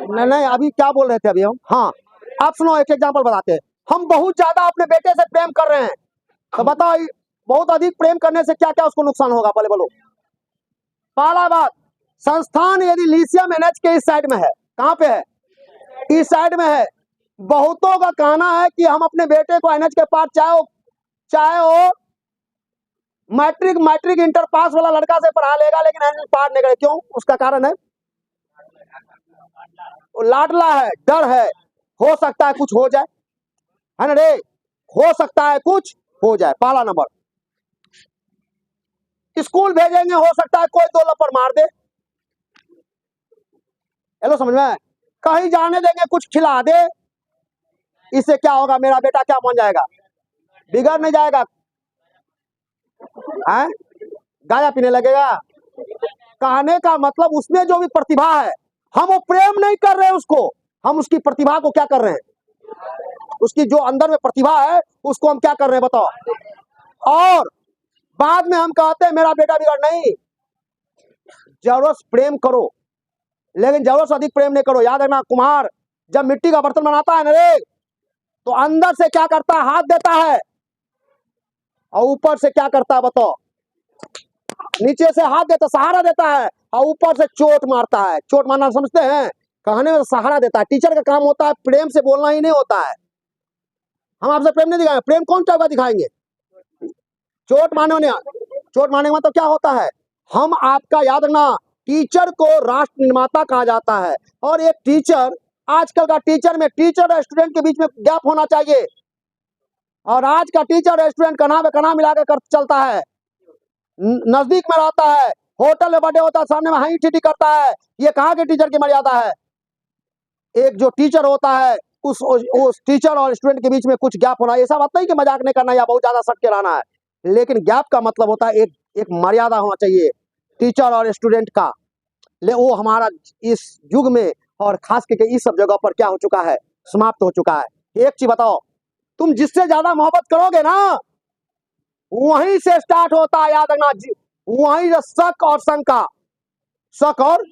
नहीं नहीं, अभी क्या बोल रहे थे अभी हम? हाँ, आप सुनो, एक एग्जांपल बताते हैं। हम बहुत ज्यादा अपने बेटे से प्रेम कर रहे हैं, तो बताओ बहुत अधिक प्रेम करने से क्या क्या उसको नुकसान होगा, पहले बोलो। पहला बात, संस्थान यदि लिथियम एनएच के इस साइड में है, कहाँ पे है? इस साइड में है। बहुतों का कहना है कि हम अपने बेटे को एनएच के पास, चाहे वो मैट्रिक मैट्रिक इंटर पास वाला लड़का से पढ़ा लेगा, लेकिन एनएच पार नहीं करे। क्यों? उसका कारण है वो लाडला है, डर है, हो सकता है कुछ हो जाए, है ना रे, हो सकता है कुछ हो जाए। पहला नंबर, स्कूल भेजेंगे, हो सकता है कोई दो लपड़ मार दे, हेलो समझ में? कहीं जाने देंगे, कुछ खिला दे, इससे क्या होगा? मेरा बेटा क्या बन जाएगा? बिगड़ नहीं जाएगा? है, गांजा पीने लगेगा? कहने का मतलब उसमें जो भी प्रतिभा है, हम वो प्रेम नहीं कर रहे हैं उसको, हम उसकी प्रतिभा को क्या कर रहे हैं? उसकी जो अंदर में प्रतिभा है उसको हम क्या कर रहे हैं, बताओ। और बाद में हम कहते हैं मेरा बेटा बिगड़ नहीं। जरूरत प्रेम करो, लेकिन जरूरत से अधिक प्रेम नहीं करो। याद रखना, कुम्हार जब मिट्टी का बर्तन बनाता है ना रे, तो अंदर से क्या करता है? हाथ देता है, और ऊपर से क्या करता है बताओ? नीचे से हाथ देता, सहारा देता है, और ऊपर से चोट मारता है। चोट मारना समझते हैं? कहने में सहारा देता है। टीचर का काम होता है प्रेम से बोलना ही नहीं होता है। हम आपसे प्रेम नहीं दिखाएंगे, प्रेम कौन टाइप का दिखाएंगे? चोट मारने, चोट मारने का मतलब क्या होता है? हम आपका, याद रखना, टीचर को राष्ट्र निर्माता कहा जाता है। और एक टीचर, आजकल का टीचर में टीचर और स्टूडेंट के बीच में गैप होना चाहिए। और आज का टीचर और स्टूडेंट कना पे कना मिला कर चलता है, नजदीक में रहता है, होटल में बर्थडे होता है सामने में हाई ठीठी करता है। ये कहाँ के टीचर की मर्यादा है? एक जो टीचर होता है, उस टीचर और स्टूडेंट के बीच में कुछ गैप होना, ऐसा बात नहीं कि मजाक नहीं करना या बहुत ज्यादा सट के रहना है, लेकिन गैप का मतलब होता है एक मर्यादा होना चाहिए टीचर और स्टूडेंट का। ले वो हमारा इस युग में और खास करके इस सब जगह पर क्या हो चुका है? समाप्त हो चुका है। एक चीज बताओ, तुम जिससे ज्यादा मोहब्बत करोगे ना, वहीं से स्टार्ट होता है, याद रखना, वहीं से शक और शंका, शक और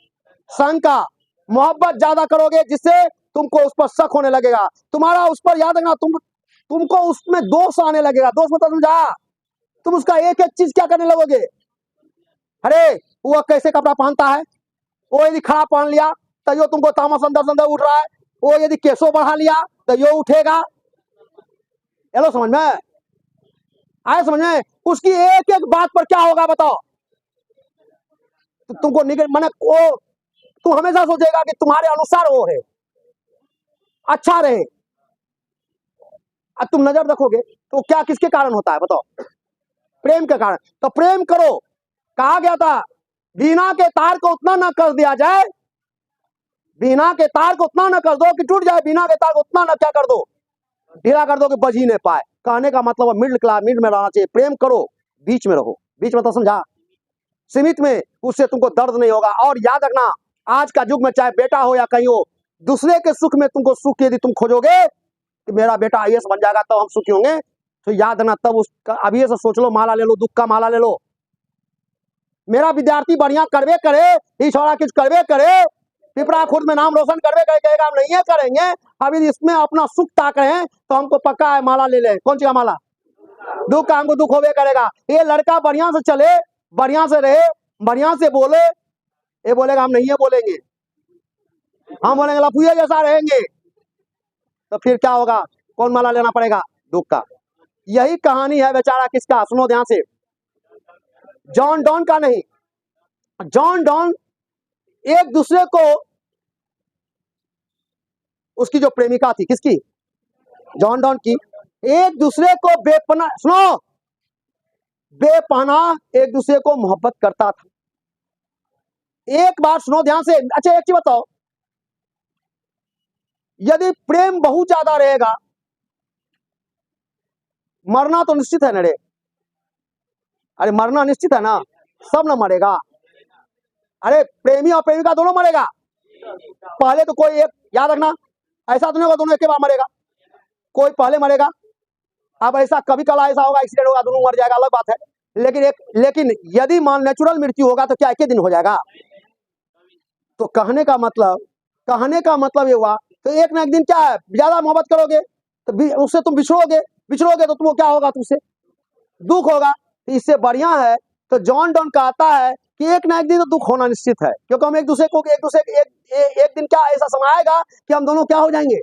शंका। मोहब्बत ज्यादा करोगे जिससे तुमको उस पर शक होने लगेगा, तुम्हारा उस पर, याद रखना, तुमको उसमें दोष आने लगेगा। दोष मतलब समझा? तुम उसका एक एक चीज क्या करने लगोगे? अरे वो कैसे कपड़ा पहनता है, वो यदि खराब पहन लिया तो यो तुमको तामस अंदर अंदर उठ रहा है, वो यदि केसो बढ़ा लिया तो यो उठेगा। हेलो समझ में आए? समझ में? उसकी एक एक बात पर क्या होगा बताओ? तुमको मैंने वो, तुम हमेशा सोचेगा कि तुम्हारे अनुसार वो है, अच्छा रहे। अब तुम नजर रखोगे तो क्या किसके कारण होता है बताओ? प्रेम के कारण। तो प्रेम करो। कहा गया था बीना के तार को उतना ना कर दिया जाए, बीना के तार को उतना ना कर दो कि टूट जाए, बीना के तार को उतना ना क्या कर दो, ढीला कर दो कि बज ही नहीं पाए। कहने का मतलब मिडिल क्लास, मिड में रहना चाहिए। प्रेम करो, बीच में रहो। बीच में तो समझा, सीमित में, उससे तुमको दर्द नहीं होगा। और याद रखना, आज का युग में चाहे बेटा हो या कहीं हो, दूसरे के सुख में तुमको सुख यदि तुम खोजोगे कि मेरा बेटा आईएएस बन जाएगा तब हम सुखी होंगे, तो याद रखना तब उसका अभी से सोच लो, माला ले लो, दुख का माला ले लो। मेरा विद्यार्थी बढ़िया करवे करे, ही छोड़ा कुछ करवे करे, पिपरा खुद में नाम रोशन करवे करे, कहेगा हम नहीं करेंगे, अभी इसमें अपना सुख ताक रहे हैं, तो हमको पक्का है माला ले ले। कौन सी माला? दुख का हमको दुख होवे करेगा। ये लड़का बढ़िया से चले, बढ़िया से रहे, बढ़िया से बोले, ये बोलेगा हम नहीं है बोलेंगे, हम बोलेंगे लफुए जैसा रहेंगे, तो फिर क्या होगा? कौन माला लेना पड़ेगा? दुख का। यही कहानी है बेचारा किसका, सुनो ध्यान से, जॉन डॉन का नहीं। जॉन डॉन एक दूसरे को, उसकी जो प्रेमिका थी, किसकी? जॉन डॉन की, एक दूसरे को बेपना, सुनो, बेपनाह एक दूसरे को मोहब्बत करता था। एक बार सुनो ध्यान से। अच्छा एक चीज बताओ, यदि प्रेम बहुत ज्यादा रहेगा, मरना तो निश्चित है ना रे? अरे मरना निश्चित है ना? सब ना मरेगा? अरे प्रेमी और प्रेमिका दोनों मरेगा। पहले तो कोई एक, याद रखना, ऐसा तो नहीं होगा दोनों एक बार मरेगा, कोई पहले मरेगा। अब ऐसा कभी कल ऐसा होगा, एक्सीडेंट होगा, दोनों मर जाएगा, अलग बात है। लेकिन यदि मान नेचुरल मृत्यु होगा तो क्या एक ही दिन हो जाएगा? तो कहने का मतलब, कहने का मतलब ये हुआ, तो एक ना एक दिन क्या है, ज्यादा मोहब्बत करोगे तो उससे तुम बिछड़ोगे तो तुमको क्या होगा, तुमसे दुख होगा। तो इससे बढ़िया है, तो जॉन डॉन कहता है कि एक ना एक दिन तो दुख होना निश्चित है, क्योंकि हम एक दूसरे एक दिन क्या ऐसा समय आएगा कि हम दोनों क्या हो जाएंगे,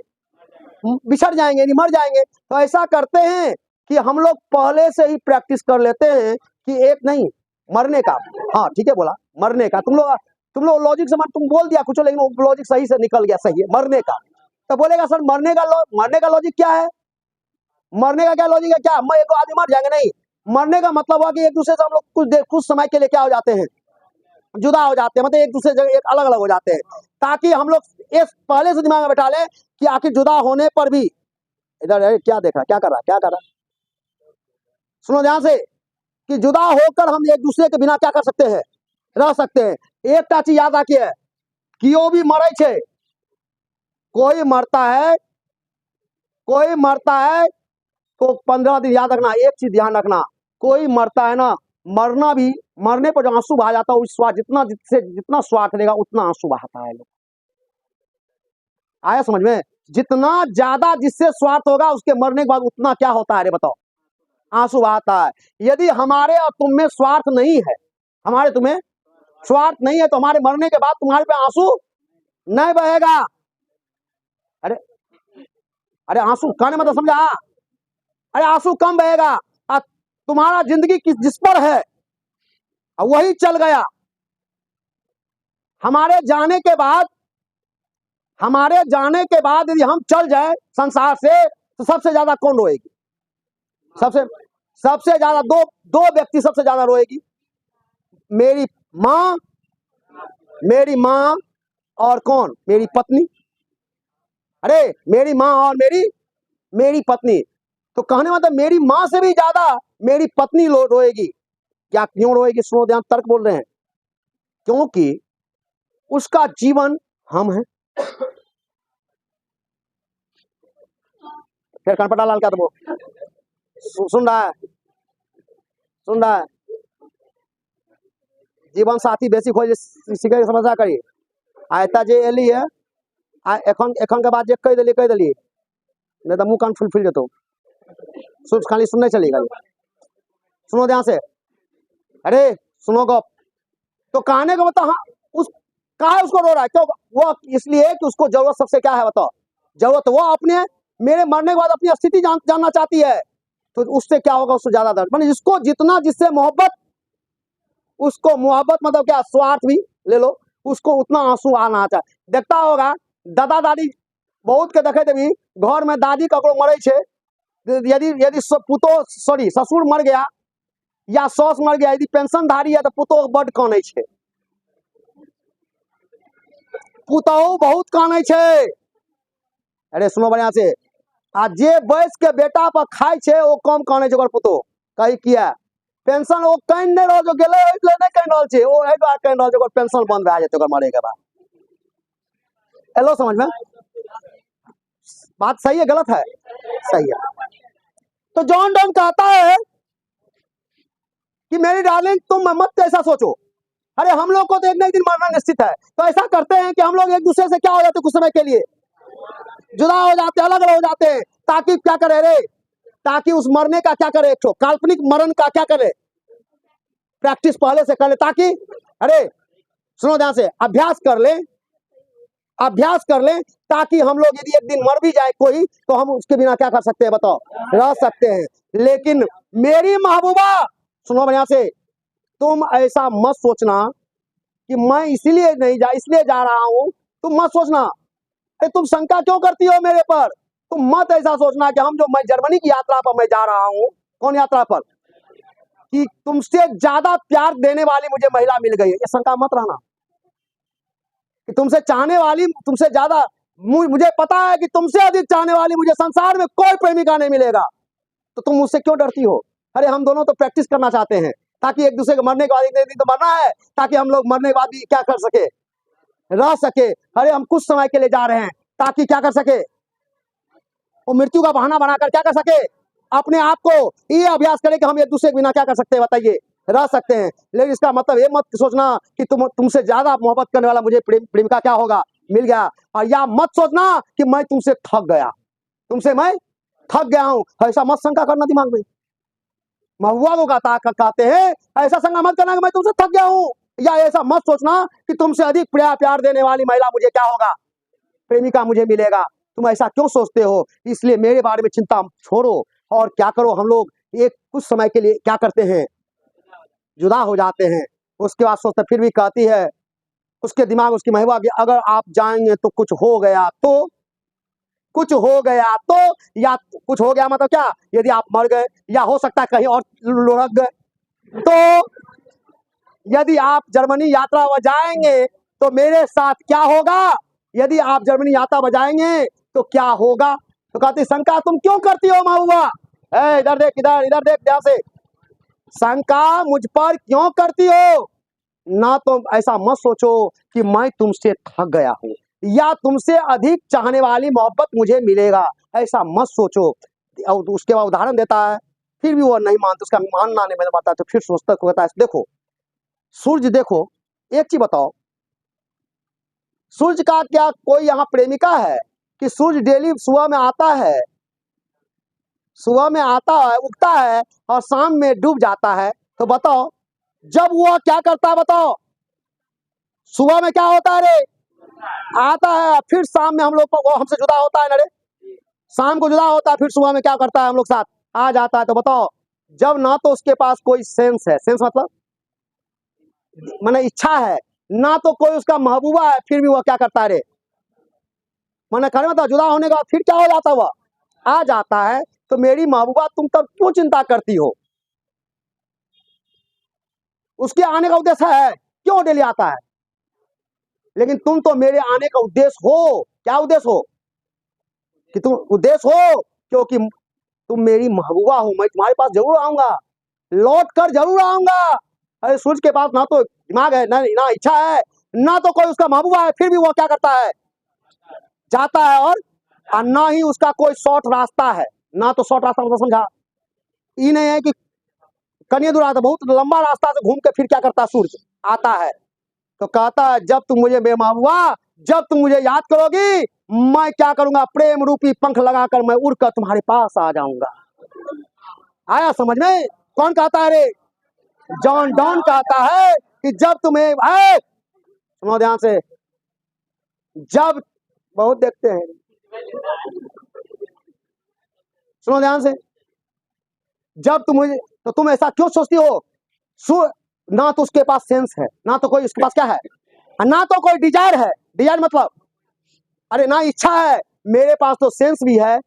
बिछड़ जाएंगे, नहीं मर जाएंगे। तो ऐसा करते हैं कि हम लोग पहले से ही प्रैक्टिस कर लेते हैं कि एक नहीं मरने का, हाँ ठीक है बोला, मरने का। तुम लोग लॉजिक समझ, तुम बोल दिया कुछ, लेकिन लॉजिक सही से निकल गया, सही है, मरने का। तो बोलेगा सर मरने का लॉजिक क्या है, मरने का क्या लॉजिक है, क्या मैं एक आदमी मर जाएंगे, नहीं। मरने का मतलब हुआ कि एक दूसरे से हम लोग कुछ समय के लिए क्या हो जाते हैं, जुदा हो जाते हैं, मतलब एक दूसरे जगह एक अलग अलग हो जाते हैं, ताकि हम लोग इस पहले से दिमाग में बैठा लें कि आखिर जुदा होने पर भी, इधर क्या देख रहा, क्या कर रहा, सुनो ध्यान से, कि जुदा होकर हम एक दूसरे के बिना क्या कर सकते हैं, रह सकते हैं। एक चीज याद रखिए, कियो भी मरे छे, कोई मरता है तो 15 दिन याद रखना, एक चीज ध्यान रखना, कोई मरता है ना, मरना भी, मरने पर जो आंसू बहा जाता है, उस जितना स्वार्थ देगा उतना आंसू बहाता है लोग। आया समझ में, जितना ज्यादा जिससे स्वार्थ होगा उसके मरने के बाद उतना क्या होता है, अरे बताओ, आंसू बहाता है। यदि हमारे और तुम में स्वार्थ नहीं है, हमारे तुम्हें स्वार्थ नहीं है, तो हमारे मरने के बाद तुम्हारे पे आंसू नहीं बहेगा। अरे अरे आंसू कहने मतलब समझा, अरे आंसू कम बहेगा, तुम्हारा जिंदगी जिस पर है वही चल गया। हमारे जाने के बाद यदि हम चल जाए संसार से, तो सबसे ज्यादा कौन रोएगी, सबसे ज्यादा दो व्यक्ति सबसे ज्यादा रोएगी, मेरी माँ और कौन, मेरी पत्नी। अरे मेरी माँ और मेरी पत्नी, तो कहने मतलब मेरी माँ से भी ज्यादा मेरी पत्नी रोएगी। क्या, क्यों रोएगी, सुनो ध्यान, तर्क बोल रहे हैं, क्योंकि उसका जीवन हम हैं। फिर कनपटा लाल क्या, तो वो सुन रहा है, जीवन साथी बेसी खोज सीखे समस्या करी, आयता जे एली है एखन के बाद जे कह दिली नहीं तो मुंह कान फुल जेतो, खाली सुनने चली गई। सुनो ध्यान से, अरे सुनो गप, तो कहने का मतलब, हाँ उस कहा उसको रो रहा है, क्यों, वो इसलिए कि उसको जरूरत सबसे क्या है बताओ, जरूरत, वो अपने मेरे मरने के बाद अपनी स्थिति जानना चाहती है, तो उससे क्या होगा, उससे ज्यादा दर्द, मतलब जिसको जितना जिससे मोहब्बत, उसको मोहब्बत मतलब क्या, स्वार्थ भी ले लो, उसको उतना आंसू आना चाहिए। देखता होगा दादा दादी बहुत के देखे भी, घर में दादी ककरो मरे छे, यदि ससुर मर गया या सास मर गया, यदि पेंशनधारी है तो पुतोह बड काने छे, पुतोह बहुत काने छे। अरे सुनो बढ़िया से, आ जे बैस के बेटा पर खाई छे वो कम काने छे ओकर पुतोह, कही किया पेंशन वो कहीं नहीं रहो, जो गेले नहीं कहीं रहल छे, वो एक बार कहीं रहल छे, ओकर पेंशन बंद भए जेते ओकर मरे के बाद। हेलो समझ में, बात सही है गलत है, सही है। तो जॉन डॉन कहता है कि मेरी डार्लिंग तुम मत ऐसा सोचो, अरे हम लोग को तो एक ना एक दिन मरना निश्चित है, तो ऐसा करते हैं कि हम लोग एक दूसरे से क्या हो जाते, कुछ समय के लिए जुदा हो जाते, अलग अलग हो जाते हैं, ताकि क्या करे रे, ताकि उस मरने का क्या करे, एक काल्पनिक मरण का क्या करे, प्रैक्टिस पहले से कर ले, ताकि अरे सुनो ध्यान से, अभ्यास कर ले, ताकि हम लोग यदि एक दिन मर भी जाए कोई, तो हम उसके बिना क्या कर सकते हैं बताओ, रह सकते हैं। लेकिन मेरी महबूबा सुनो बढ़िया से, तुम ऐसा मत सोचना कि मैं इसलिए जा रहा हूं, तुम मत सोचना, अरे तुम शंका क्यों करती हो मेरे पर, तुम मत ऐसा सोचना कि मैं जर्मनी की यात्रा पर मैं जा रहा हूं, कौन यात्रा पर, कि तुमसे ज्यादा प्यार देने वाली मुझे महिला मिल गई है, ये शंका मत रहना, कि तुमसे चाहने वाली, तुमसे ज्यादा, मुझे पता है कि तुमसे अधिक चाहने वाली मुझे संसार में कोई प्रेमिका नहीं मिलेगा, तो तुम मुझसे क्यों डरती हो। अरे हम दोनों तो प्रैक्टिस करना चाहते हैं, ताकि एक दूसरे के मरने के बाद, एक दिन तो मरना है, ताकि हम लोग मरने के बाद भी क्या कर सके, रह सके। अरे हम कुछ समय के लिए जा रहे हैं, ताकि क्या कर सके, वो मृत्यु का बहाना बनाकर क्या कर सके, अपने आप को ये अभ्यास करें कि हम एक दूसरे के बिना क्या कर सकते हैं बताइए, रह सकते हैं। लेकिन इसका मतलब ये मत सोचना कि तुमसे ज्यादा मोहब्बत करने वाला मुझे प्रेमिका क्या होगा, मिल गया। और या मत सोचना कि मैं तुमसे थक गया, तुमसे मैं थक गया हूं, ऐसा मत शंका करना दिमाग में। महबूबा को कहते हैं ऐसा शंका मत करना कि मैं तुमसे थक गया हूं, या ऐसा मत सोचना कि तुमसे अधिक प्यार देने वाली महिला मुझे क्या होगा, प्रेमिका मुझे मिलेगा। तुम ऐसा क्यों सोचते हो? इसलिए मेरे बारे में चिंता छोड़ो और क्या करो, हम लोग एक कुछ समय के लिए क्या करते हैं, जुदा हो जाते हैं। उसके बाद सोचते, फिर भी कहती है उसके दिमाग उसकी महबूबा की, अगर आप जाएंगे तो कुछ हो गया तो, कुछ हो गया तो, या कुछ हो गया मतलब क्या, यदि आप मर गए या हो सकता है कहीं और लुढ़क गए, तो यदि आप जर्मनी यात्रा पर जाएंगे तो मेरे साथ क्या होगा, यदि आप जर्मनी यात्रा पर जाएंगे तो क्या होगा। तो कहती शंका तुम क्यों करती हो महबूबा, इधर देख, इधर देख ध्यान से, शंका मुझ पर क्यों करती हो? ना तो ऐसा मत सोचो कि मैं तुमसे थक गया हूं या तुमसे अधिक चाहने वाली मोहब्बत मुझे मिलेगा, ऐसा मत सोचो। और उसके बाद उदाहरण देता है, फिर भी वो नहीं मानता, उसका मानना नहीं मैंने बताया, तो फिर सोचता कहता है देखो सूर्य, देखो एक चीज बताओ, सूर्य का क्या कोई यहाँ प्रेमिका है कि सूर्य डेली सुबह में आता है, सुबह में आता है, उगता है और शाम में डूब जाता है। तो बताओ जब वो क्या करता है, बताओ सुबह में क्या होता है रे, आता है, फिर शाम में हम लोग वो हमसे जुदा होता है ना रे, शाम को जुदा होता है, फिर सुबह में क्या करता है हम लोग साथ आ जाता है। तो बताओ जब ना तो उसके पास कोई सेंस है, सेंस मतलब माने इच्छा है, ना तो कोई उसका महबूबा है, फिर भी वह क्या करता है रे, मैंने कहने मतलब जुदा होने का फिर क्या हो जाता है, वह आ जाता है। तो मेरी महबूबा तुम तब क्यों चिंता करती हो, उसके आने का उद्देश्य है, क्यों डेली आता है, लेकिन तुम तो मेरे आने का उद्देश्य हो, क्या उद्देश्य हो, कि तुम उद्देश्य हो क्योंकि तुम मेरी महबूबा हो, मैं तुम्हारे पास जरूर आऊंगा, लौट कर जरूर आऊंगा। अरे सूरज के पास ना तो दिमाग है, ना इच्छा है, ना तो कोई उसका महबूबा है, फिर भी वो क्या करता है, जाता है। और ना ही उसका कोई शॉर्ट रास्ता है, ना तो शॉर्ट रास्ता मतलब समझा, ये नहीं है कि कन्या दूर आता, बहुत लंबा रास्ता से घूम के फिर क्या करता है सूरज आता है। तो कहता है जब तुम मुझे बेमहुआ, जब तुम मुझे याद करोगी, मैं क्या करूंगा, प्रेम रूपी पंख लगाकर मैं उड़कर तुम्हारे पास आ जाऊंगा। आया समझ में? कौन कहता है रे, जॉन डॉन कहता है कि जब तुम्हें, सुनो ध्यान से, जब बहुत देखते हैं, सुनो ध्यान से, जब तुम मुझे, तो तुम ऐसा क्यों सोचती हो, ना तो उसके पास सेंस है, ना तो कोई उसके पास क्या है, ना तो कोई डिजायर है, डिजायर मतलब अरे ना इच्छा है, मेरे पास तो सेंस भी है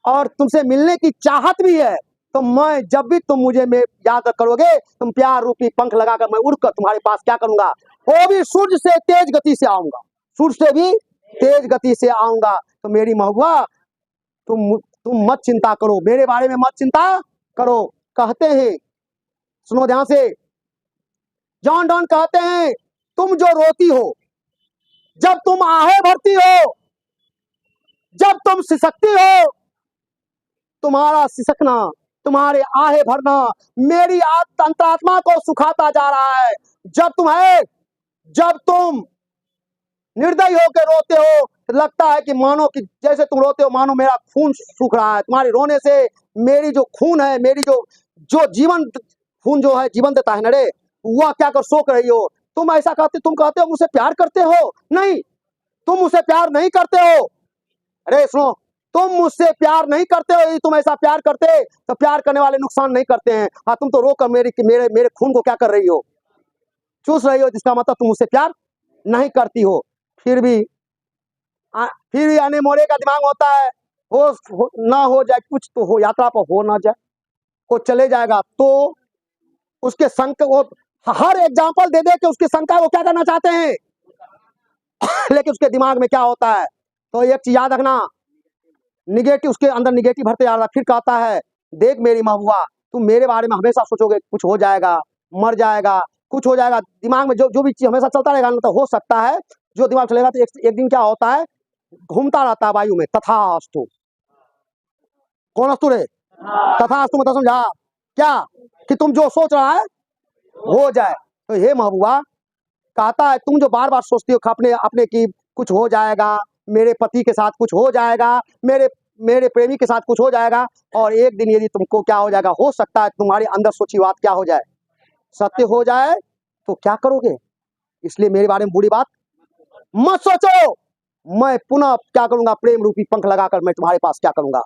और तुमसे मिलने की चाहत भी है। तो मैं जब भी तुम मुझे में याद करोगे, तुम प्यार रूपी पंख लगाकर मैं उड़कर तुम्हारे पास क्या करूंगा, वो भी सूर्य से तेज गति से आऊंगा, सूर्य से भी तेज गति से आऊंगा। तो मेरी महबूबा तुम मत चिंता करो, मेरे बारे में मत चिंता करो। कहते हैं, सुनो ध्यान से, जॉन डॉन कहते हैं तुम जो रोती हो, जब तुम आहें भरती हो, जब तुम सिसकती हो, तुम्हारा सिसकना, तुम्हारे आहें भरना मेरी अंतरात्मा को सुखाता जा रहा है। जब तुम निर्दयी होकर रोते हो, लगता है कि मानो कि जैसे तुम रोते हो मानो मेरा खून सूख रहा है, तुम्हारे रोने से मेरी जो खून है, मेरी जो जीवन खून जो है जीवन देता है नरे, वह क्या कर सोख रही हो। तुम ऐसा तुम कहते हो मुझसे प्यार करते हो, नहीं तुम मुझसे प्यार नहीं करते हो। अरे सुनो, तुम मुझसे प्यार नहीं करते हो, यदि तुम ऐसा प्यार करते तो प्यार करने वाले नुकसान नहीं करते हैं। हाँ तुम तो रोकर मेरे खून को क्या कर रही हो, चूस रही हो, जिसका मतलब तुम मुझसे प्यार नहीं करती हो। फिर भी आने मोरे का दिमाग होता है, ना हो जाए कुछ तो हो, यात्रा पर हो ना जाए, वो चले जाएगा तो उसके संक वो हर एग्जाम्पल दे दे के उसके शंका वो क्या करना चाहते हैं लेकिन उसके दिमाग में क्या होता है, तो एक चीज याद रखना, निगेटिव, उसके अंदर निगेटिव भरते जा रहा। फिर कहता है देख मेरी महबूबा, तुम मेरे बारे में हमेशा सोचोगे कुछ हो जाएगा, मर जाएगा, कुछ हो जाएगा, दिमाग में जो भी चीज हमेशा चलता रहेगा ना, तो हो सकता है जो दिमाग चलेगा तो एक दिन क्या होता है, घूमता रहता है वायु में, तथास्तु। कौन अस्तु रे, तथास्तु मतलब समझा क्या, कि तुम जो सोच रहा है हो जाए। तो हे महबूबा कहता है तुम जो बार बार सोचती हो अपने अपने की कुछ हो जाएगा, मेरे पति के साथ कुछ हो जाएगा, मेरे मेरे प्रेमी के साथ कुछ हो जाएगा, और एक दिन यदि तुमको क्या हो जाएगा, हो सकता है तुम्हारे अंदर सोची बात क्या हो जाए, सत्य हो जाए, तो क्या करोगे? इसलिए मेरे बारे में बुरी बात मत सोचो। मैं पुनः क्या करूंगा, प्रेम रूपी पंख लगाकर मैं तुम्हारे पास क्या करूंगा,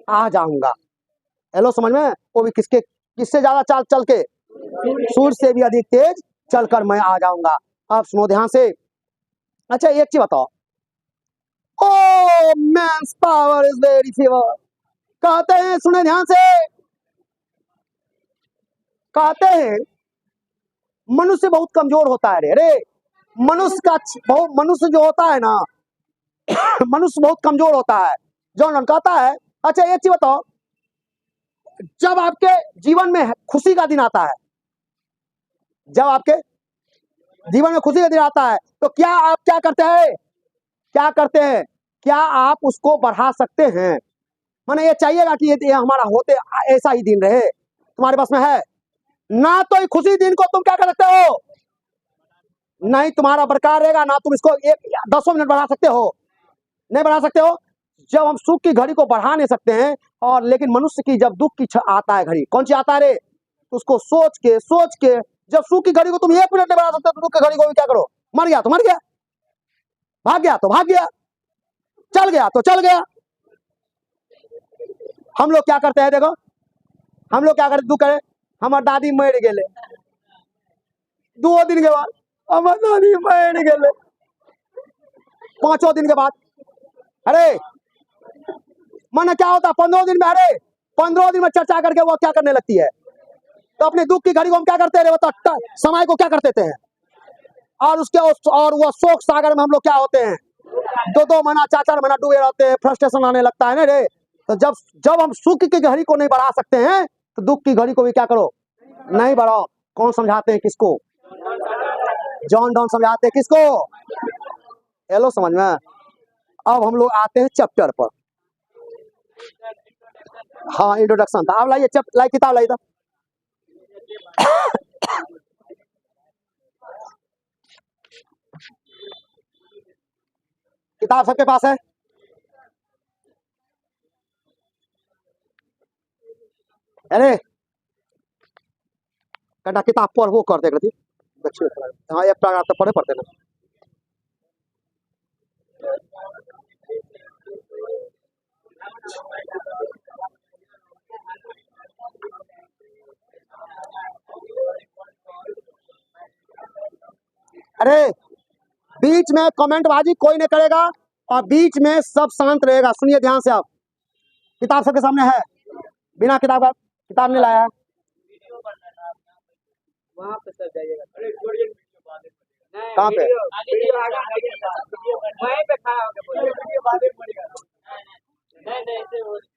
आ जाऊंगा। हेलो, समझ में? वो भी किससे ज्यादा चाल चल के, सूर्य से भी अधिक तेज चलकर मैं आ जाऊंगा। अब सुनो ध्यान से। अच्छा एक चीज बताओ, oh man's power is very favour, कहते हैं, सुने ध्यान से, कहते हैं मनुष्य बहुत कमजोर होता है। रे मनुष्य जो होता है ना, मनुष्य बहुत कमजोर होता है। जॉन कहता है। अच्छा एक चीज बताओ, जब आपके जीवन में खुशी का दिन आता है, जब आपके जीवन में खुशी का दिन आता है, तो क्या आप क्या करते हैं, क्या करते हैं? क्या आप उसको बढ़ा सकते हैं? माने ये चाहिएगा कि ये हमारा होते ऐसा ही दिन रहे, तुम्हारे पास में है ना? तो खुशी दिन को तुम क्या कर सकते हो? नहीं तुम्हारा बरकरार रहेगा ना, तुम इसको 10 मिनट बढ़ा सकते हो? नहीं बढ़ा सकते हो। जब हम सुख की घड़ी को बढ़ा नहीं सकते हैं, और लेकिन मनुष्य की जब दुख की आता है घड़ी, कौन सी आता है रे, उसको सोच के जब सुख की घड़ी को तुम 1 मिनट नहीं बढ़ा सकते, तो दुख की घड़ी को भी क्या करो, मर गया तो मर गया, भाग गया तो भाग गया, चल गया तो चल गया। हम लोग क्या करते हैं, देखो हम लोग क्या करते, दुख करे, हमार दादी मर गए, 2 दिन के बाद हमार दादी मर गए, 5 दिन के बाद, अरे माना क्या होता, 15 दिन में, अरे 15 दिन में चर्चा करके वो क्या करने लगती है। तो अपने दुख की घड़ी को हम क्या करते हैं, बता, समय को क्या कर देते हैं, और वो शोक सागर में हम लोग क्या होते हैं, 2 महीना 4 महीना डूबे रहते हैं, फ्रस्ट्रेशन आने लगता है ना रे। तो जब हम सुख की घड़ी को नहीं बढ़ा सकते हैं, तो दुख की घड़ी को भी क्या करो, नहीं बढ़ाओ। कौन समझाते हैं किसको? जॉन डॉन समझाते हैं किसको? हेलो, समझ में? अब हम लोग आते हैं चैप्टर पर। हाँ इंट्रोडक्शन था। अब लाइए लाइए किताब लाइए, किताब सबके पास है? अरे कटा किताब पढ़ वो कर देख रही, हाँ एक पैराग्राफ तो पढ़े पढ़ते ना। अरे बीच में कमेंटबाजी कोई नहीं करेगा, और बीच में सब शांत रहेगा। सुनिए ध्यान से, आप किताब सबके सामने है, बिना किताब का किताब नहीं लाया, वहां पे चल जाइएगा। कहाँ पे?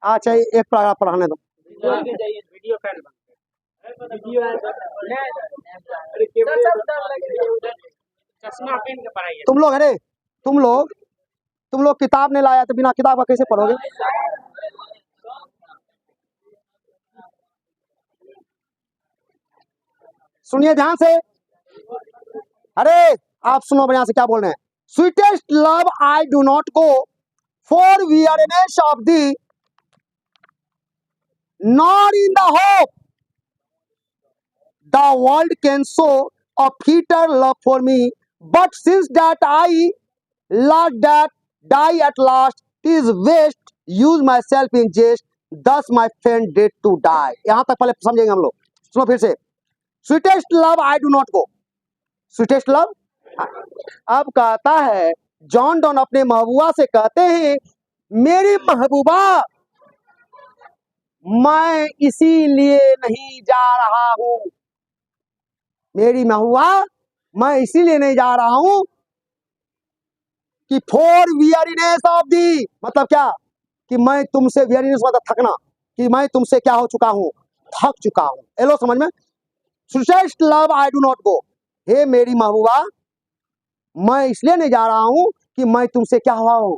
अच्छा एक पैराग्राफ पढ़ाने दो। तुम लोग, अरे तुम लोग किताब नहीं लाया, तो बिना किताब का कैसे पढ़ोगे? सुनिए ध्यान से, अरे आप सुनो बढ़िया से क्या बोल रहे हैं। Sweetest love I do not go for weariness of thee, not in the hope the world can show a fitter love for me, but since that I love that die at last, is waste use myself in jest, thus my friend did to die। यहां तक पहले समझेंगे हम लोग, सुनो फिर से। Sweetest love I do not go, sweetest love. अब कहता है जॉन डॉन अपने महबूबा से कहते हैं, मेरी महबूबा मैं इसीलिए नहीं जा रहा हूं, मेरी महबूबा मैं इसीलिए नहीं जा रहा हूं कि फॉर वियरनेस ऑफ दी, मतलब क्या, कि मैं तुमसे, वियरनेस मतलब थकना, कि मैं तुमसे क्या हो चुका हूं, थक चुका हूं। हेलो समझ में? Sweetest love I do not go, हे मेरी महबूबा मैं इसलिए नहीं जा रहा हूं कि मैं तुमसे क्या हुआ हूं,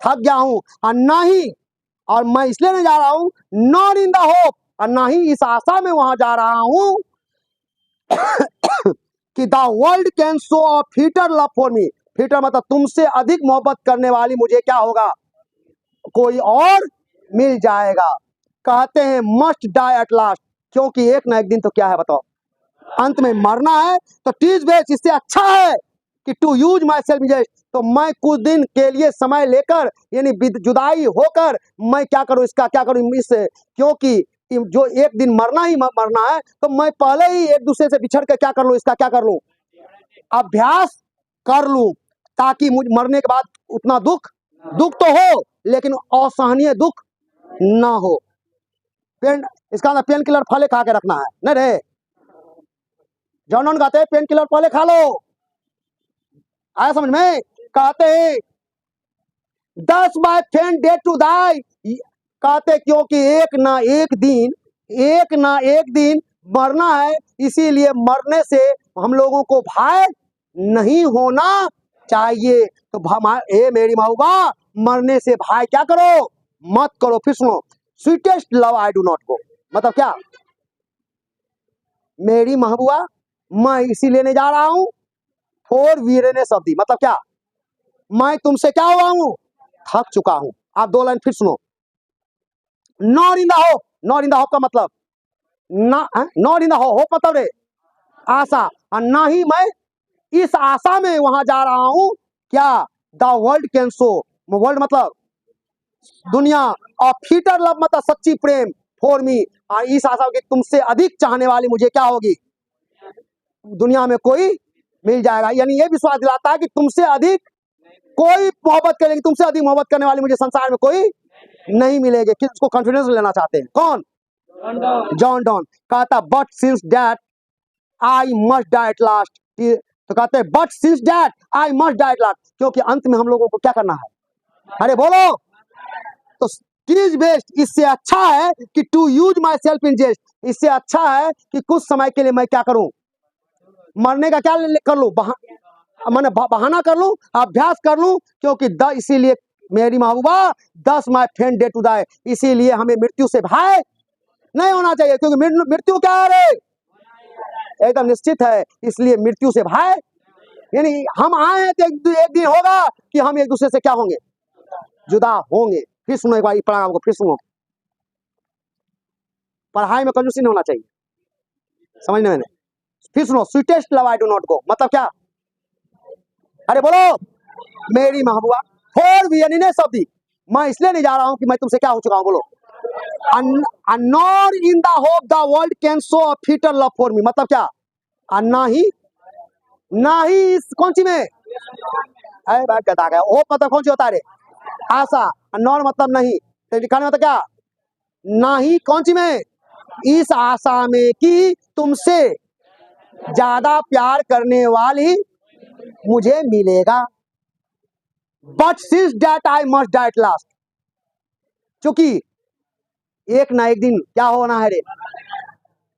थक गया हूं, और ना ही, और मैं इसलिए नहीं जा रहा हूं, नॉट इन द होप, और ना ही इस आशा में वहां जा रहा हूं कि the world can show a fitter love for me, fitter मतलब तुमसे अधिक मोहब्बत करने वाली मुझे क्या होगा, कोई और मिल जाएगा। कहते हैं मस्ट डाई एट लास्ट, क्योंकि एक ना एक दिन तो क्या है बताओ, अंत में मरना है। तो टीज बेस्ट इससे अच्छा है कि to use myself just, तो मैं कुछ दिन के लिए समय लेकर यानी जुदाई होकर मैं क्या करूं, इसका क्या करूं इससे, क्योंकि जो एक दिन मरना ही मरना है तो मैं पहले ही एक दूसरे से बिछड़ कर क्या कर लूं, इसका क्या कर लूं, अभ्यास कर लूं, ताकि मुझ मरने के बाद उतना दुख तो हो लेकिन असहनीय दुख ना हो। पेन इसका ना पेन किलर पहले खा के रखना है, नहीं रे जॉन कहते हैं पेन किलर पहले खा लो, आया समझ में। कहते हैं 10 my friend dead to die, कहते क्योंकि एक ना एक दिन मरना है, इसीलिए मरने से हम लोगों को भय नहीं होना चाहिए। तो ए मेरी महबूबा, मरने से भय क्या करो मत करो। फिर सुनो, sweetest love I do not गो, मतलब क्या, मेरी महबूबा मैं इसी लेने जा रहा हूं फॉर वीरनेस ऑफ दी, मतलब क्या, मैं तुमसे क्या हुआ हूं, थक चुका हूं। आप 2 लाइन फिर सुनो, not in the hope, not in the hope का मतलब नॉट इन द होप मतलब रे आशा, और ना ही मैं इस आशा में वहां जा रहा हूं क्या, the world can show, world मतलब दुनिया, और फीटर लव मतलब सच्ची प्रेम फॉर मी, और इस आशा की तुमसे अधिक चाहने वाली मुझे क्या होगी दुनिया में कोई मिल जाएगा। यानी ये विश्वास दिलाता है कि तुमसे अधिक कोई मोहब्बत करेगी, तुमसे अधिक मोहब्बत करने वाली मुझे संसार में कोई नहीं मिलेगी। किसको कॉन्फिडेंस लेना चाहते हैं, कौन, जॉन डॉन। कहता but since that I must die at last, तो कहते हैं but since that I must die at last, क्योंकि अंत में हम लोगों को क्या करना है, अरे बोलो, तो टीज बेस्ट इससे अच्छा है कि to use myself in jest, इससे अच्छा है कि कुछ समय के लिए मैं क्या करूं, मरने का क्या कर लूं, मैंने बहाना कर लूं, अभ्यास कर लूं, क्योंकि इसीलिए मेरी महबूबा 10 my friend day to die, इसीलिए हमें मृत्यु से भय नहीं होना चाहिए, क्योंकि मृत्यु क्या है रे, एकदम निश्चित है, इसलिए मृत्यु से भय, यानी हम आए हैं तो एक दिन होगा कि हम एक दूसरे से क्या होंगे, जुदा होंगे। फिर सुनो एक बार पढ़ा आपको, फिर सुनो, पढ़ाई में कंजूसी नहीं होना चाहिए, समझने मैंने। फिर सुनो, sweetest love I do not गो, मतलब क्या, अरे बोलो, मेरी महबूबा फॉर वीरनेस ऑफ दी, मैं इसलिए नहीं जा रहा हूं कि मैं तुमसे क्या हो चुका हूं, बोलो, not in the hope the world can show a fitter love for me, मतलब क्या, ना ही इस कौन सी में, अरे बात बता गया, होप मतलब कौन सी होता है रे, आशा, नॉट मतलब नहीं, तो लिखाने मतलब क्या, ना ही कौन सी में, इस आशा में कि तुमसे ज्यादा प्यार करने वाली मुझे मिलेगा। But since that I must die at last, क्योंकि एक ना एक दिन क्या होना है रे,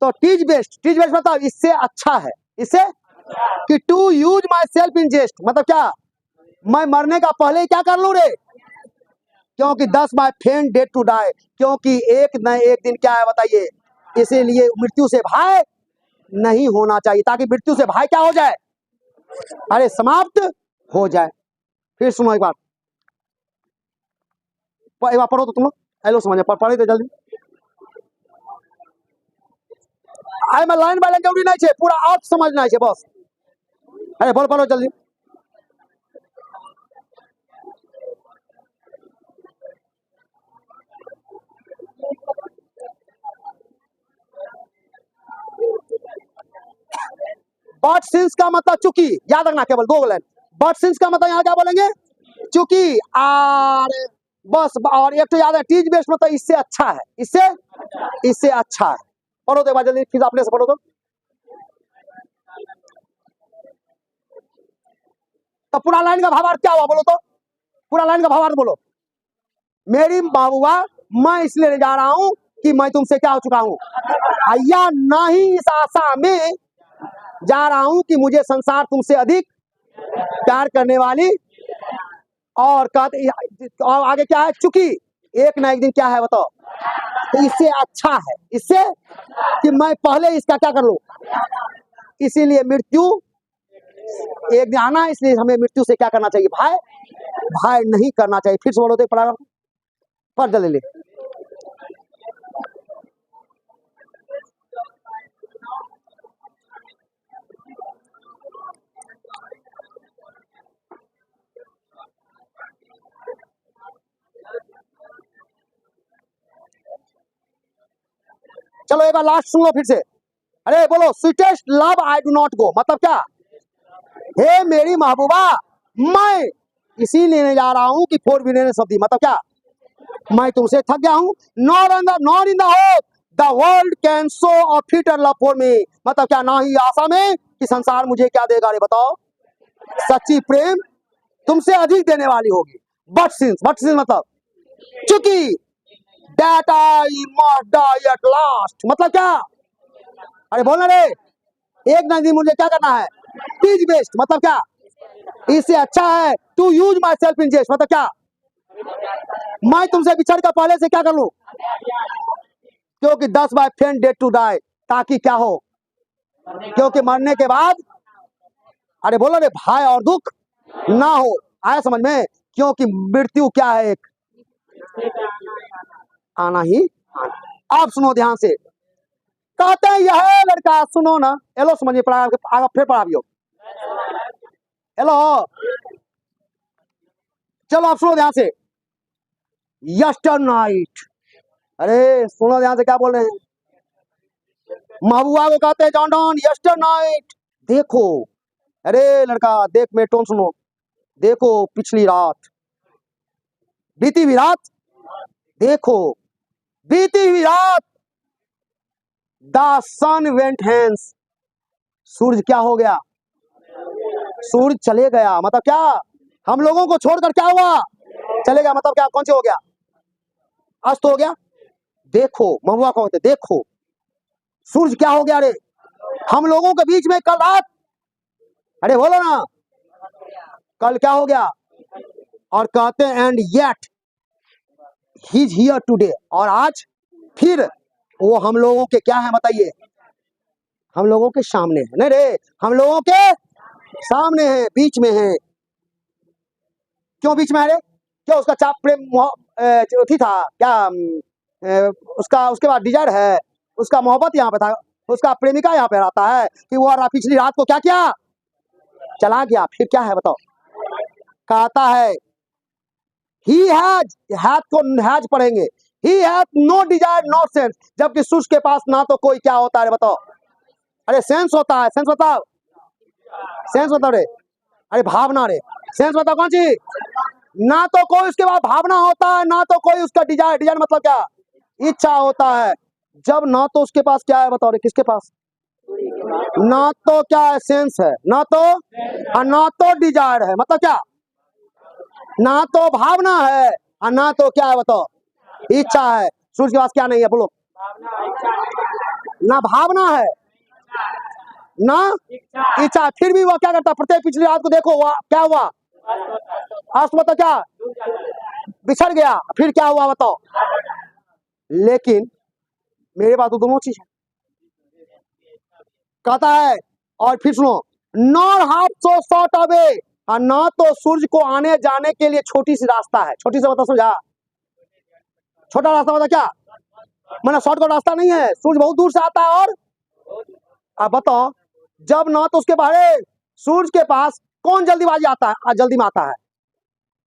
तो टीज बेस्ट मतलब इससे अच्छा है, इससे कि to use myself in jest, मतलब क्या, मैं मरने का पहले ही क्या कर लूं रे, क्योंकि 10 my friend dead to die, क्योंकि एक न एक दिन क्या है बताइए, इसीलिए मृत्यु से भय नहीं होना चाहिए, ताकि मृत्यु से भय क्या हो जाए, अरे समाप्त हो जाए। फिर सुनो एक बार पढ़ो तो तुम लोग, हेलो समझ पढ़े तो जल्दी, आई मैं लाइन बाय लाइन जरूरी नहीं है, पूरा आप समझना है बस, अरे बोल पढ़ो जल्दी। बट सिंस का मतलब चूंकि, याद रखना केवल 2 लाइन, बट सिंस का मतलब यहाँ क्या बोलेंगे, चूंकि, और बस, और एक तो याद है टीज बेस्ट मतलब इससे अच्छा है, इससे अच्छा है। पढ़ो तो एक बार जल्दी, फिर अपने से पढ़ो तो पूरा लाइन का भावार्थ क्या हुआ बोलो तो, पूरा लाइन का भावार्थ बोलो, मेरी महबूबा मैं इसलिए ले जा रहा हूं कि मैं तुमसे क्या हो चुका हूं, या ना ही इस आशा में जा रहा हूं कि मुझे संसार तुमसे अधिक प्यार करने वाली, और और आगे क्या है, चूंकि एक ना एक दिन क्या है बताओ, तो इससे अच्छा है, इससे कि मैं पहले इसका क्या कर लूं, इसीलिए मृत्यु एक दिन आना है, इसलिए हमें मृत्यु से क्या करना चाहिए? भय भय नहीं करना चाहिए। फिर से बोलो तो पढ़ा पढ़ जल्दी ले। चलो एक बार लास्ट सुन लो फिर से। अरे बोलो, sweetest love I do not गो, मतलब क्या? हे मेरी महबूबा, मैं इसीलिए नहीं जा रहा हूं कि फोर व्हीलर सब दी, मतलब क्या? मैं तुमसे थक गया हूं। Not in the hope the world can show a fitter love for me, मतलब क्या? ना ही आशा में कि संसार मुझे क्या देगा। रे बताओ, सच्ची प्रेम तुमसे अधिक देने वाली होगी। बट सिंस मतलब चूंकि that I must die at last, मतलब क्या? अरे बोलना रे, एक ना दिन मुझे क्या करना है? इज बेस्ट, मतलब क्या? इससे अच्छा है to use myself in jest, मतलब क्या? मैं तुमसे बिछड़ कर पहले से क्या कर लूं? क्योंकि 10 by friend dead to die, ताकि क्या हो? क्योंकि मरने के बाद, अरे बोलो रे, भय और दुख ना हो। आया समझ में? क्योंकि मृत्यु क्या है? एक आना ही आना। आप सुनो ध्यान से, कहते हैं यह लड़का, सुनो ना, हेलो समझिए, पढ़ा आगे फिर पढ़ाइयो। हेलो, चलो आप सुनो ध्यान से। यस्टर नाइट, अरे सुनो ध्यान से, क्या बोल रहे हैं? महबूबा को कहते हैं जॉन डॉन, यस्टर नाइट, देखो। अरे लड़का देख, मेरे टोन सुनो, देखो पिछली रात, बीती हुई रात, देखो बीती हुई रात, द सन वेंट हैंस, सूरज क्या हो गया? सूरज चले गया, मतलब क्या? हम लोगों को छोड़कर क्या हुआ? चले गया, मतलब क्या? कौन से हो गया? अस्त हो गया। देखो, महबूबा को कहते देखो सूरज क्या हो गया रे हम लोगों के बीच में कल रात। अरे बोलो ना, कल क्या हो गया? और कहते हैं and yet he is here today, और आज फिर वो हम लोगों के क्या है बताइए? हम लोगों के सामने है। नहीं रे, हम लोगों के सामने है, बीच में है। क्यों बीच में है रे? क्यों? उसका चाप प्रेम थी था क्या? उसका उसके बाद डिजायर है, उसका मोहब्बत यहाँ पे था, उसका प्रेमिका यहाँ पे रहता है कि वो पिछली रात को क्या किया? चला गया। फिर क्या है बताओ? कहता है ही हैज को हैज पढ़ेंगे, he has no desire no sense, जबकि सूर्य के पास ना तो कोई क्या होता है बताओ? अरे सेंस होता है। सेंस बताओ, सेंस बताओ रे। अरे भावना रे, सेंस बताओ कौन सी? ना तो कोई उसके बाद भावना होता है, ना तो कोई उसका डिजायर। डिजायर मतलब क्या? इच्छा होता है। जब ना तो उसके पास क्या है बताओ रे? किसके पास? ना तो क्या है? सेंस है, ना तो, और ना तो डिजायर है, मतलब क्या? ना तो भावना है और ना तो क्या है बताओ? इच्छा है। सूर्य के पास क्या नहीं है बोलो? ना भावना है ना इच्छा, फिर भी वह क्या करता? प्रत्येक पिछली रात को देखो, वह क्या हुआ? अस्त बताओ क्या? बिछड़ गया। फिर क्या हुआ बताओ? लेकिन मेरे पास तो दोनों चीज है, कहता है। और फिर सुनो, nor half so short away, और ना तो सूर्य को आने जाने के लिए छोटी सी रास्ता है। छोटी सी बताओ, समझा? छोटा रास्ता मतलब क्या? मैंने शॉर्टकट रास्ता नहीं है, सूर्य बहुत दूर से आता है। और अब बताओ, जब ना तो उसके बारे सूर्य के पास कौन जल्दीबाजी आता है? जल्दी में आता है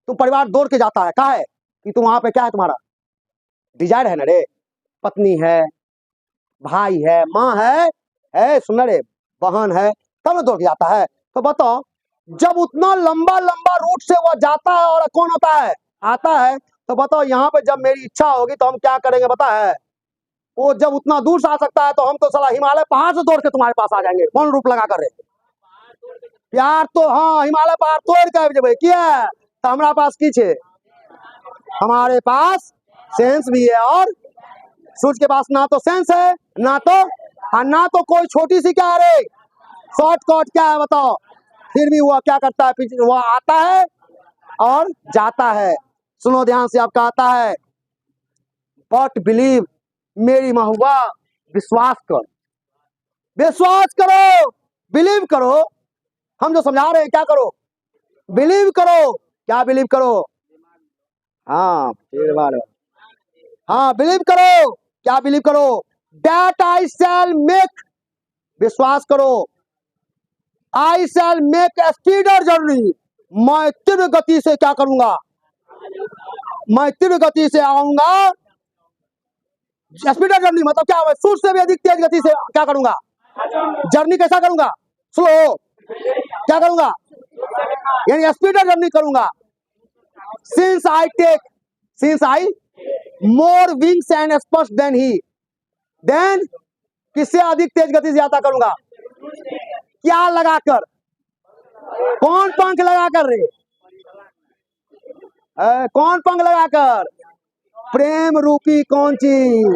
तुम परिवार दौड़ के जाता है, कहा है कि तुम वहां पे क्या है? तुम्हारा डिजायर है ना रे, पत्नी है, भाई है, माँ है सुन रे, बहन है, तब ना दौड़ के जाता है। तो बताओ, जब उतना लंबा लंबा रूट से वो जाता है और कौन होता है? आता है। तो बताओ, यहाँ पे जब मेरी इच्छा होगी तो हम क्या करेंगे पता है? वो जब उतना दूर से आ सकता है तो हम तो साला हिमालय पहाड़ से दौड़ के तुम्हारे पास आ जाएंगे। कौन रूप लगा कर? प्यार तो हाँ, हिमालय पहाड़ तोड़ के जब किया तो हमारा पास की छे? हमारे पास सेंस भी है, और सूर्य के पास ना तो सेंस है, ना तो, और ना तो कोई छोटी सी क्या है रे शॉर्टकट क्या है बताओ? फिर भी वह क्या करता है? वह आता है और जाता है। सुनो ध्यान से, आपका आता है, बट बिलीव, मेरी महबूबा विश्वास करो, विश्वास करो, बिलीव करो हम जो समझा रहे हैं क्या करो, बिलीव करो। क्या बिलीव करो? हाँ हाँ, बिलीव करो। क्या बिलीव करो? दैट आई शैल मेक, विश्वास करो, आई शैल मेक ए स्पीडर जर्नी, मैं तीव्र गति से क्या करूंगा, मैं तीव्र गति से आऊंगा। स्पीडर जर्नी मतलब क्या? मैं सूर्य से भी अधिक तेज गति से क्या करूंगा, जर्नी कैसा करूंगा, स्लो, क्या करूंगा, यानी स्पीडर जर्नी करूंगा। Since I more wings and स्पर्श देन ही, देन किससे अधिक तेज गति से यात्रा करूंगा, क्या लगाकर, कौन पंख लगाकर रे, कौन पंख लगाकर, प्रेम रूपी कौन चीज,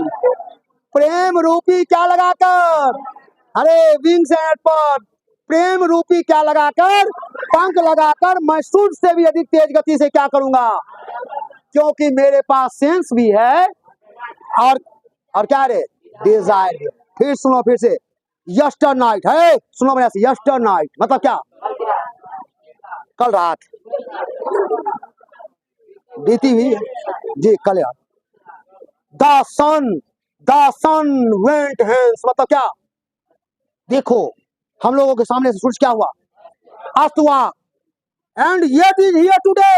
प्रेम रूपी क्या लगाकर, अरे विंग्स एंड पर, प्रेम रूपी क्या लगाकर, पंख लगाकर मैं सूर्य से भी अधिक तेज गति से क्या करूंगा, क्योंकि मेरे पास सेंस भी है और क्या रे, डिजायर। फिर सुनो फिर से, यस्टर नाइट है, सुनो मेरे से, यस्टर नाइट मतलब क्या, कल रात, बीती हुई जी, कल यार। द सन वेंट हेंस मतलब क्या, देखो हम लोगों के सामने से सूरज क्या हुआ, अस्त हुआ, and yet is here today,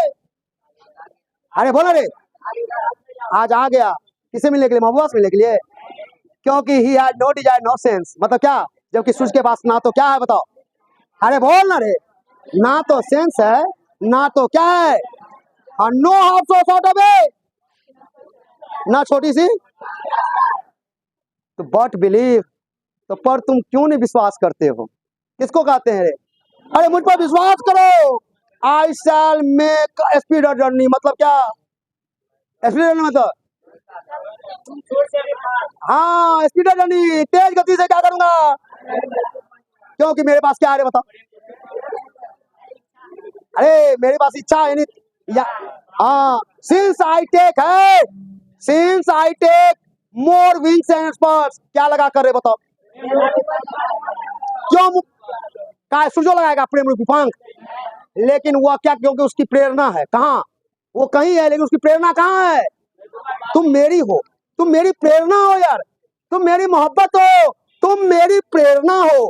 अरे बोला रे, आज आ गया, किसे मिलने के लिए, महबूबा से मिलने के लिए, क्योंकि he had no desire no sense मतलब क्या, जबकि सूरज के पास ना तो क्या है बताओ, अरे बोल ना रे, ना तो सेंस है ना तो क्या है, और no half so short away, ना छोटी सी, तो बट बिलीव, तो पर तुम क्यों नहीं विश्वास करते हो, किसको कहते हैं रे, अरे मुझ पर विश्वास करो, आई शैल मेक स्पीडर जर्नी मतलब क्या, स्पीडर जर्नी मतलब, हाँ स्पीडर जर्नी, तेज गति से क्या करूंगा, क्योंकि मेरे पास क्या है रे बताओ, अरे मेरे पास इच्छा है नहीं, हाँ सिंस आई टेक है, since I take more wings and spurs, क्या लगा कर रे बताओ, क्यों का सूर्य लगाएगा प्रेम रूपी पंख, लेकिन वह क्या, क्योंकि उसकी प्रेरणा है कहाँ, वो कहीं है लेकिन उसकी प्रेरणा कहाँ है, तुम मेरी हो, तुम मेरी प्रेरणा हो यार, तुम मेरी मोहब्बत हो, तुम मेरी प्रेरणा हो,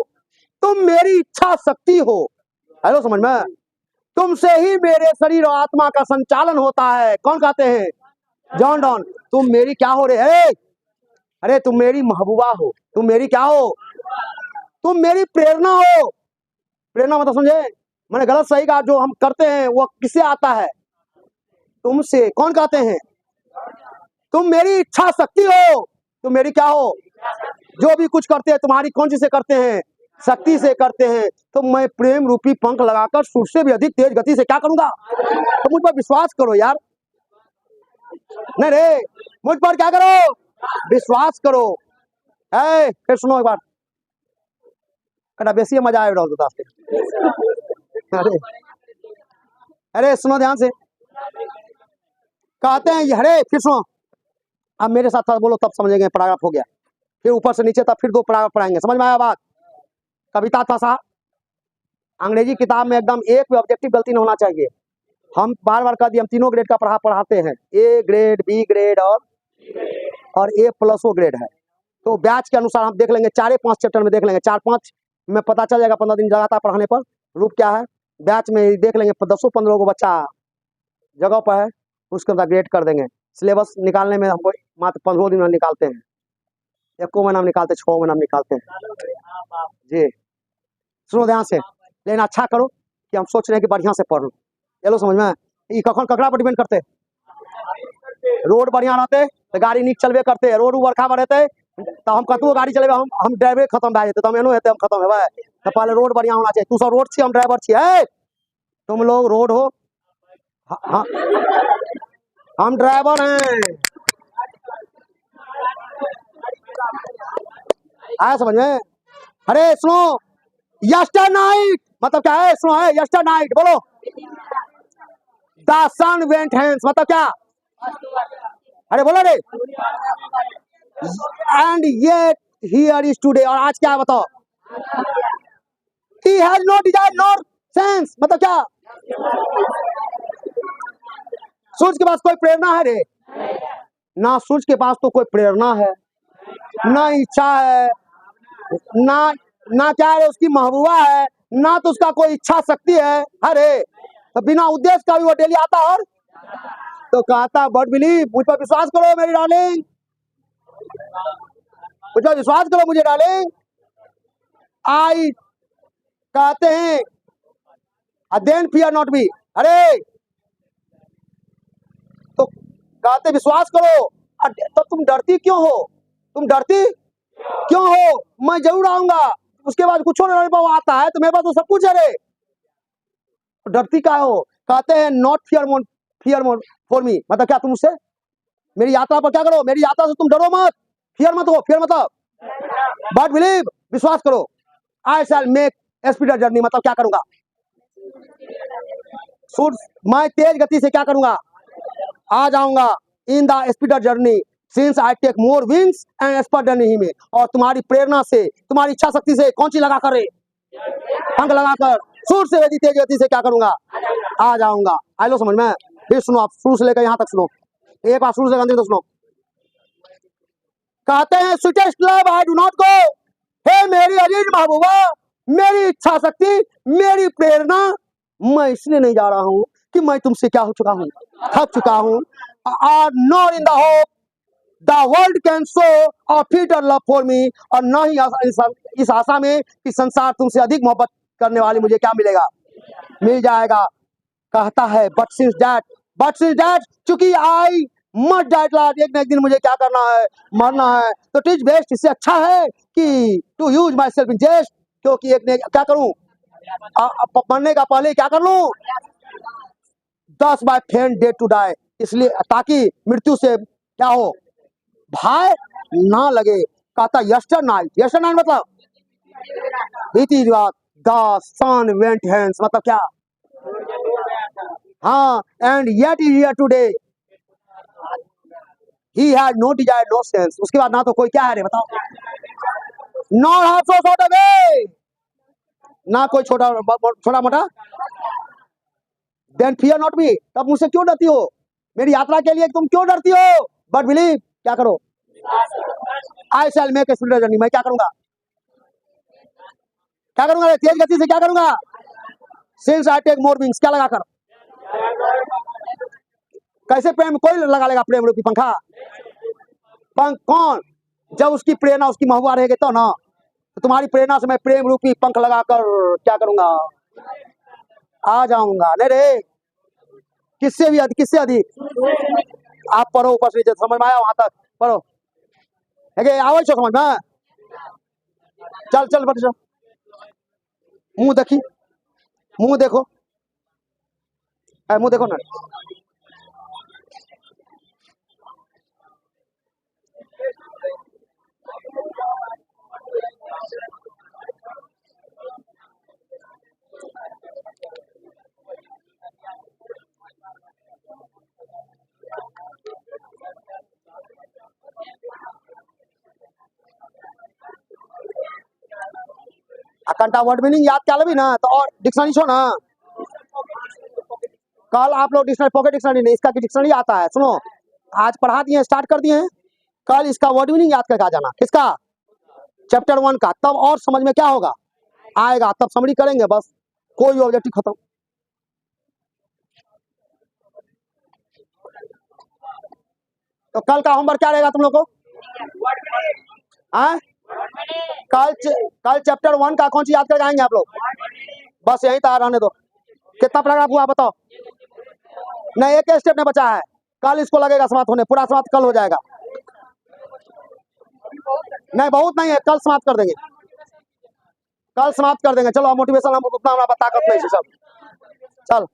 तुम मेरी इच्छा शक्ति हो, हेलो समझ में, तुमसे ही मेरे शरीर और आत्मा का संचालन होता है, कौन कहते हैं, जॉन डॉन, तुम मेरी क्या हो रे है, अरे तुम मेरी महबूबा हो, तुम मेरी क्या हो, तुम मेरी प्रेरणा हो, प्रेरणा मतलब समझे, मैंने गलत सही कहा, जो हम करते हैं वो किससे आता है, तुमसे, कौन कहते हैं, तुम मेरी इच्छा शक्ति हो, तुम मेरी क्या हो, जो भी कुछ करते हैं तुम्हारी कौन सी से करते हैं, शक्ति से करते हैं, तो मैं प्रेम रूपी पंख लगाकर सूर्य से भी अधिक तेज गति से क्या करूंगा, तो मुझ पर विश्वास करो यार, नहीं रे, मुझ पर क्या करो, विश्वास करो, फिर सुनो एक बार, कड़ा बेसी मजा आए रहा दोस्त, अरे अरे सुनो ध्यान से, कहते हैं अरे फिर सुनो, अब मेरे साथ साथ बोलो तब समझेंगे, पैराग्राफ हो गया, फिर ऊपर से नीचे तक फिर 2 पैराग्राफ पढ़ाएंगे, समझ में आया बात, कविता था सा, अंग्रेजी किताब में एकदम एक भी ऑब्जेक्टिव गलती नहीं होना चाहिए, हम बार बार कह दिए हम तीनों ग्रेड का पढ़ाते हैं, ए ग्रेड, बी ग्रेड और ए प्लस वो ग्रेड है, तो बैच के अनुसार हम देख लेंगे, 4-5 चैप्टर में देख लेंगे, 4-5 में पता चल जाएगा, 15 दिन लगातार पढ़ाने पर रूप क्या है, बैच में देख लेंगे 10-15 को बच्चा जगह पर है, उसके अंदर ग्रेड कर देंगे, सिलेबस निकालने में हमको मात्र 15 दिन में निकालते हैं, 1 महीना में निकालते, 6 महीना में निकालते हैं जी, सुनो ध्यान से, लेकिन अच्छा करो कि हम सोच रहे हैं कि बढ़िया से पढ़ लो, चलो समझ में, ये कखन ककड़ा पर डिपेंड करते, रोड बढ़िया रहते तो गाड़ी नीक चलबे करते, रोड बरखा में रहते तो हम कतबो गाड़ी चलेबे, हम ड्राइवरे खत्म भए जेते, तो हम एनो हेते हम खत्म हेबै, तो पहले रोड बढ़िया होना चाहिए, तू सब रोड छी हम ड्राइवर छी, तुम लोग रोड हो, हाँ हम ड्राइवर हैं, आया समझ में, अरे सुनो, यस्टर नाइट मतलब क्या है, सुनो है यस्टर नाइट, बोलो, द सन वेंट हेंस मतलब क्या, अरे बोलो रे, and yet here is today, और आज क्या है बताओ, he has no desire nor sense, मतलब क्या, सूर्य के पास कोई प्रेरणा है रे? ना सूर्य के पास तो कोई प्रेरणा है, ना इच्छा है, ना ना क्या है, उसकी महबूबा है, ना तो उसका कोई इच्छा शक्ति है। अरे तो बिना उद्देश्य का भी वो डेली आता और तो कहता बट बिलीव, मुझ पर विश्वास करो मेरी डार्लिंग, मुझ पर विश्वास करो मुझे डार्लिंग। आई कहते हैं देन फियर नॉट बी, अरे तो कहते विश्वास करो, तो तुम डरती क्यों हो? तुम डरती क्यों हो? मैं जरूर आऊंगा, उसके बाद कुछ नहीं आता है तो मेरे पास तो सब कुछ है रे, तो डरती क्या हो? कहते हैं not fear more for me, मतलब क्या, तुम उससे मेरी यात्रा पर क्या करो, मेरी यात्रा से तुम डरो मत, फियर मत हो, फियर मतलब बट बिलीव, विश्वास करो, आई शैल मेक स्पीडर जर्नी, मतलब क्या करूंगा, मैं तेज गति से क्या करूंगा, आ जाऊंगा in the speedier journey since I take more wings and speedier नहीं में, और तुम्हारी प्रेरणा से, तुम्हारी इच्छा शक्ति से, कौन सी लगा कर रे, पंख लगाकर सूर्य से यदि तेज गति से क्या करूंगा, आ जाऊंगा। आई लो समझ में, फिर सुनो, आप शुरू से लेकर यहाँ तक सुनो, एक बार शुरू से अंदर तक सुनो। कहते हैं sweetest love I do not go, हे मेरी अजीज महबूबा, मेरी इच्छा शक्ति, मेरी प्रेरणा, मैं इसलिए नहीं जा रहा हूँ कि मैं तुमसे क्या हो चुका हूँ, थक चुका हूँ, और not in the hope the world can show a fitter love for me, और न ही इस आशा में कि संसार तुमसे अधिक मोहब्बत करने वाली मुझे क्या मिलेगा, मिल जाएगा। कहता है बट सिंस दैट चूंकि आई मस्ट डाइट लास्ट, एक न एक दिन मुझे क्या करना है, मरना है, तो इट इज बेस्ट, इससे अच्छा है कि to use myself in jest, क्योंकि एक ने क्या करूं, मरने का पहले क्या कर लूं, 10 बाय 10 डे टू डाई, इसलिए ताकि मृत्यु से क्या हो, भय ना लगे। कहता यस्टर नाइट मतलब बीती रात, द सन वेंट हेंस, मतलब क्या, हाँ, and yet is here today, he had no desire no sense, उसके बाद ना तो कोई क्या है रे बताओ, not half so short away, ना कोई छोटा मोटा, देन फियर नॉट मी, तब मुझसे क्यों डरती हो, मेरी यात्रा के लिए तुम क्यों डरती हो, बट बिलीव, क्या करो, आई शैल मेक ए स्पीडर जर्नी, मैं क्या करूंगा, तेज गति से क्या करूंगा, since I take more wings, क्या लगाकर, कैसे प्रेम, कोई लगा लेगा प्रेम रूपी पंखा, पंख कौन, जब उसकी प्रेरणा, उसकी महबूबा रहेगी तो ना, तो तुम्हारी प्रेरणा से मैं प्रेम रूपी पंख लगाकर क्या करूंगा, आ जाऊंगा। नहीं रे, किससे भी अधिक, किससे अधिक, आप पढ़ो ऊपर से समझ में आया, वहां तक पढ़ो, है आवो समझ में, चल चल बट मुंह देखी, मुंह देखो, मुंह देखो ना, अकंटा वर्ड मीनिंग याद क्या लगी ना, तो और डिक्शनरी छो ना, कल आप लोग डिक्शनरी, पॉकेट डिक्शनरी नहीं, इसका डिक्शनरी आता है, सुनो, आज पढ़ा दिए, स्टार्ट कर दिए हैं, कल इसका वर्ड मीनिंग याद करके आ जाना, किसका, चैप्टर 1 का, तब और समझ में क्या होगा, आएगा, तब समरी करेंगे, बस कोई ऑब्जेक्टिव खत्म। तो कल का होमवर्क क्या रहेगा तुम लोग को, कल चैप्टर 1 का कौन सी याद करके आएंगे आप लोग, बस यही तैयार रहने दो, कितना पैराग्राफ हुआ बताओ, नहीं एक स्टेप नहीं बचा है, कल इसको लगेगा समाप्त होने, पूरा समाप्त कल हो जाएगा, नहीं बहुत नहीं है, कल समाप्त कर देंगे, कल समाप्त कर देंगे, चलो मोटिवेशन हम उतना ताकत नहीं सब, चल।